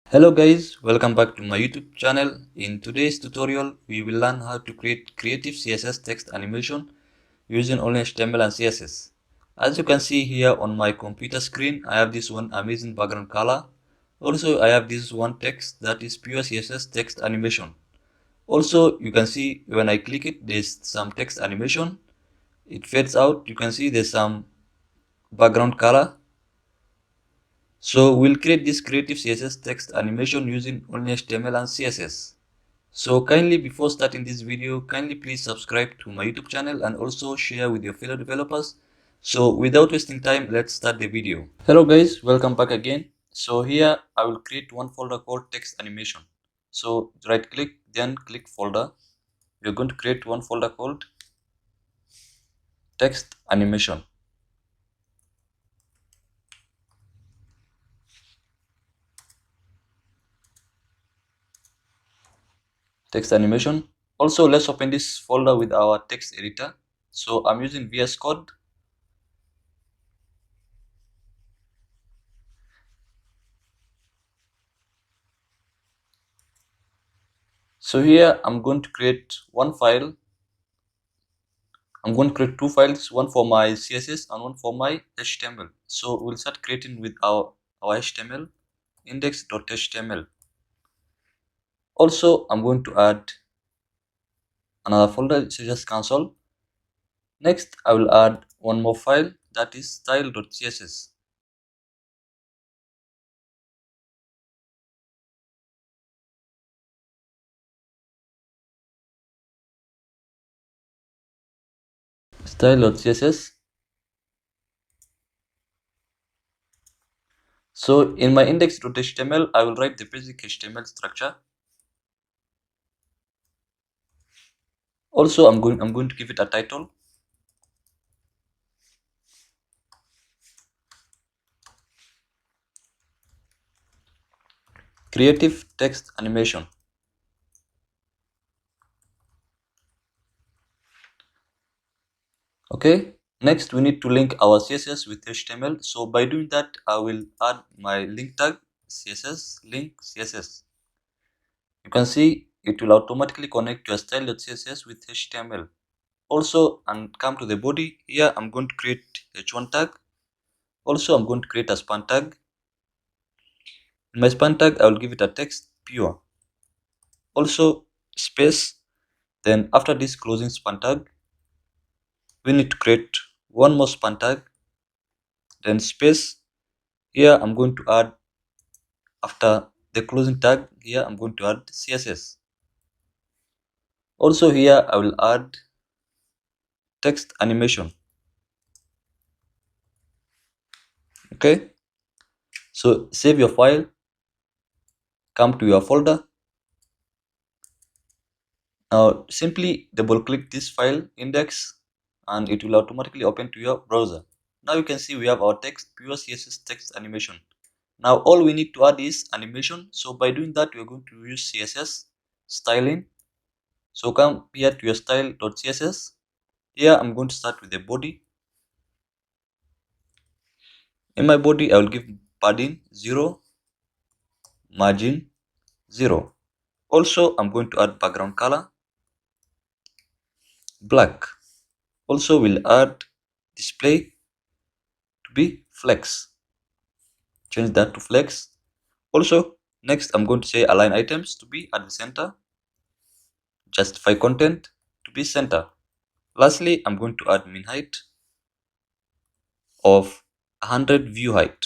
Hello guys, welcome back to my YouTube channel. In today's tutorial, we will learn how to create creative CSS text animation using only HTML and CSS. As you can see here on my computer screen, I have this one amazing background color. Also, I have this one text that is pure CSS text animation. Also, you can see when I click it, there's some text animation. It fades out. You can see there's some background color. So we'll create this creative CSS text animation using only HTML and CSS. So kindly, before starting this video, kindly please subscribe to my YouTube channel and also share with your fellow developers. So without wasting time, let's start the video. Hello guys, welcome back again. So here I will create one folder called text animation. So right click, then click folder. We're going to create one folder called text animation. Text animation. Also, let's open this folder with our text editor. So I'm using VS Code. So here I'm going to create one file. I'm going to create two files, one for my CSS and one for my HTML. So we'll start creating with our HTML, index.html. Also, I'm going to add another folder, CSS console. Next, I will add one more file, that is style.css. Style.css. So in my index.html, I will write the basic HTML structure. Also, I'm going to give it a title. Creative text animation. Okay. Next, we need to link our CSS with HTML. So by doing that, I will add my link tag CSS link CSS. You can see it will automatically connect your style.css with HTML. Also, and come to the body. Here, I'm going to create h1 tag. Also, I'm going to create a span tag. In my span tag, I will give it a text pure. Also, space. Then after this closing span tag, we need to create one more span tag. Then space. Here, I'm going to add, after the closing tag, here I'm going to add CSS. Also here I will add text animation. Okay, so save your file, come to your folder. Now simply double click this file index and it will automatically open to your browser. Now you can see we have our text, pure CSS text animation. Now all we need to add is animation. So by doing that, we are going to use CSS styling. So come here to your style.css. Here I'm going to start with the body. In my body, I will give padding 0, margin 0. Also, I'm going to add background color black. Also, we'll add display to be flex. Change that to flex. Also, next I'm going to say align items to be at the center. Justify content to be center. Lastly, I'm going to add min height of 100 view height.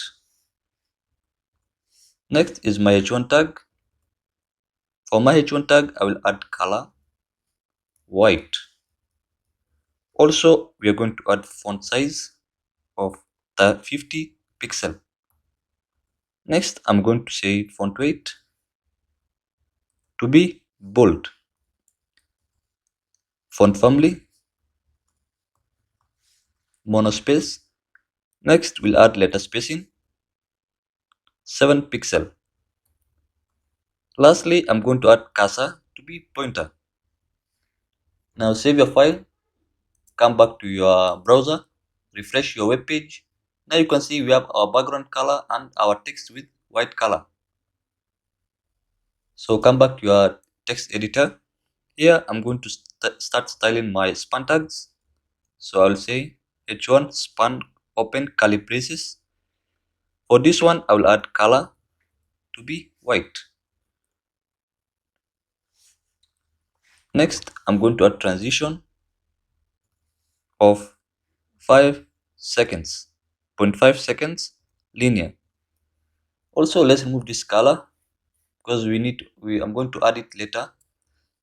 Next is my h1 tag. For my h1 tag, I will add color white. Also, we are going to add font size of 50 pixel. Next, I'm going to say font weight to be bold. Font family, monospace. Next, we'll add letter spacing, 7 pixel. Lastly, I'm going to add cursor to be pointer. Now save your file, come back to your browser, refresh your web page. Now you can see we have our background color and our text with white color. So come back to your text editor. Here I'm going to start styling my span tags. So I'll say h1 span open curly braces. For this one, I will add color to be white. Next, I'm going to add transition of 5 seconds, 0.5 seconds linear. Also, let's remove this color because I'm going to add it later.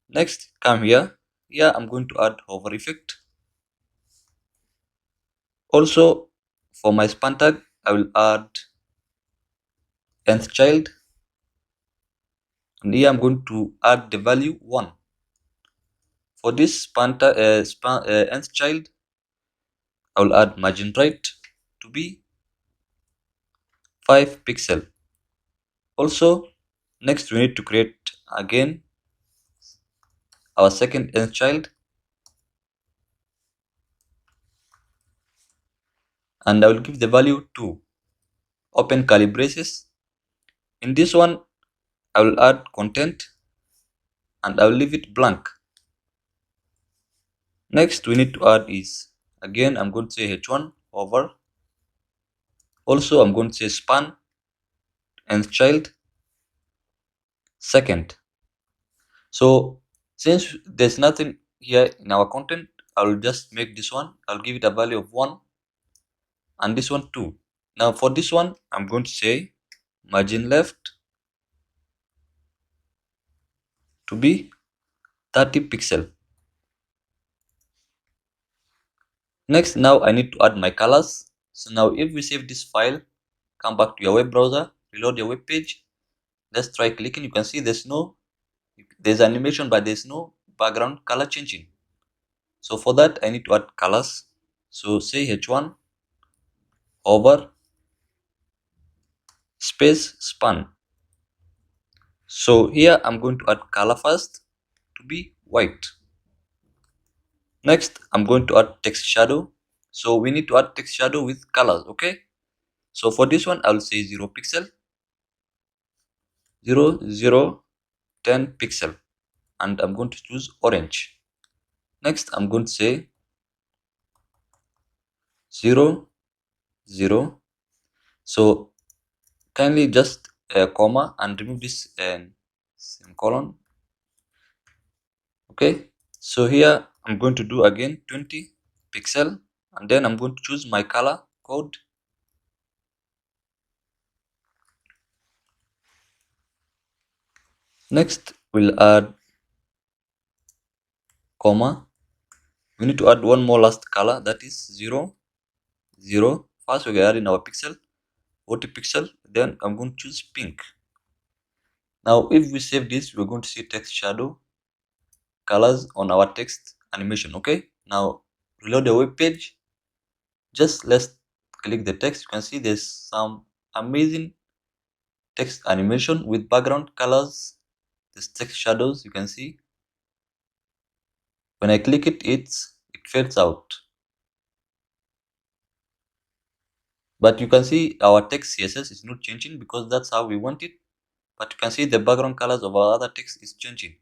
Next, come here. Here, I'm going to add hover effect. Also, for my span tag, I will add nth child. And here, I'm going to add the value 1. For this nth child, I will add margin right to be 5 pixel. Also, next we need to create again our second nth child, and I will give the value 2. Open curly braces. In this one, I will add content and I will leave it blank. Next we need to add is, again I'm going to say h1 over. Also I'm going to say span nth child second. So since there's nothing here in our content, I will just make this one, I'll give it a value of 1 and this one 2. Now for this one, I'm going to say margin left to be 30 pixel. Next, now I need to add my colors. So now if we save this file, come back to your web browser, reload your web page, let's try clicking. You can see there's animation, but there's no background color changing. So for that, I need to add colors. So say h1 over space span. So here I'm going to add color first to be white. Next, I'm going to add text shadow. So we need to add text shadow with colors, okay? So for this one, I'll say 0 pixel, 0, 0, 10 pixel, and I'm going to choose orange. Next, I'm going to say 0, 0. So kindly just comma and remove this semicolon. Okay. So here I'm going to do again 20 pixel, and then I'm going to choose my color code. Next, we'll add comma. We need to add one more last color, that is 0, 0. First, we are adding our pixel, 40 pixel. Then I'm going to choose pink. Now, if we save this, we're going to see text shadow colors on our text animation. Okay. Now, reload the web page. Just let's click the text. You can see there's some amazing text animation with background colors. This text shadows, you can see. When I click it, it fades out. But you can see our text CSS is not changing because that's how we want it. But you can see the background colors of our other text is changing.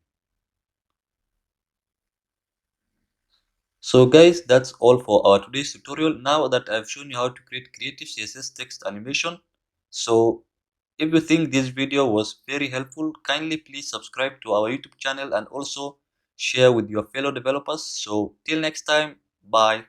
So guys, that's all for our today's tutorial. Now that I've shown you how to create creative CSS text animation, so if you think this video was very helpful, kindly please subscribe to our YouTube channel and also share with your fellow developers. So till next time, bye.